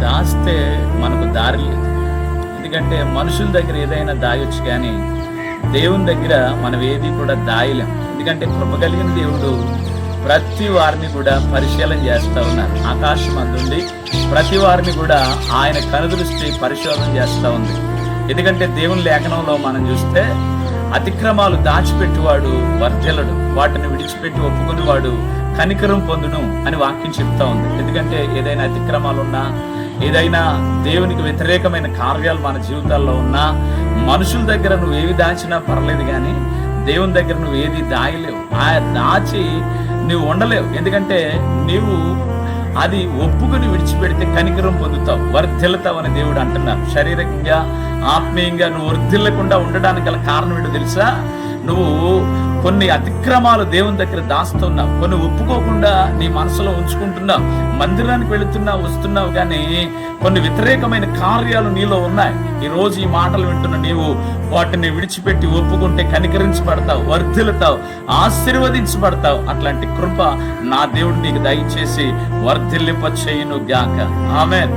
దాస్తే మనకు దారి లేదు. ఎందుకంటే మనుషుల దగ్గర ఏదైనా దాయొచ్చు, కానీ దేవుని దగ్గర మనం ఏది కూడా దాయలేం. ఎందుకంటే కృప కలిగిన దేవుడు ప్రతి వారిని కూడా పరిశీలన చేస్తూ ఉన్నారు. ఆకాశం అందుండి ప్రతి వారిని కూడా ఆయన కనుదృష్టి పరిశోధన చేస్తూ ఉంది. ఎందుకంటే దేవుని లేఖనంలో మనం చూస్తే అతిక్రమాలు దాచిపెట్టువాడు వర్ధిల్లడు, వాటిని విడిచిపెట్టి ఒప్పుకునేవాడు కనికరం పొందును అని వాక్యం చెప్తా ఉంది. ఎందుకంటే ఏదైనా అతిక్రమాలు ఉన్నా, ఏదైనా దేవునికి వ్యతిరేకమైన కార్యాలు మన జీవితాల్లో ఉన్నా, మనుషుల దగ్గర నువ్వు ఏవి దాచినా పర్లేదు, కానీ దేవుని దగ్గర నువ్వు ఏది దాయలేవు. ఆ దాచి నువ్వు ఉండలేవు. ఎందుకంటే నీవు అది ఒప్పుకుని విడిచిపెడితే కనికరం పొందుతావు, వర్ధిల్లుతావు అని దేవుడు అంటున్నారు. శారీరకంగా ఆత్మీయంగా నువ్వు వర్ధిల్లకుండా ఉండడానికి గల కారణం ఏంటో తెలుసా? నువ్వు కొన్ని అతిక్రమాలు దేవుని దగ్గర దాస్తున్నావు, కొన్ని ఒప్పుకోకుండా నీ మనసులో ఉంచుకుంటున్నావు. మందిరానికి వెళుతున్నావు, వస్తున్నావు, కానీ కొన్ని వ్యతిరేకమైన కార్యాలు నీలో ఉన్నాయి. ఈ రోజు ఈ మాటలు వింటున్న నీవు వాటిని విడిచిపెట్టి ఒప్పుకుంటే కనికరించబడతావు, వర్ధిల్లుతావు, ఆశీర్వదించబడతావు. అట్లాంటి కృప నా దేవుడు నీకు దయచేసి వర్ధిల్లింప చేయును గాక. ఆమేన్.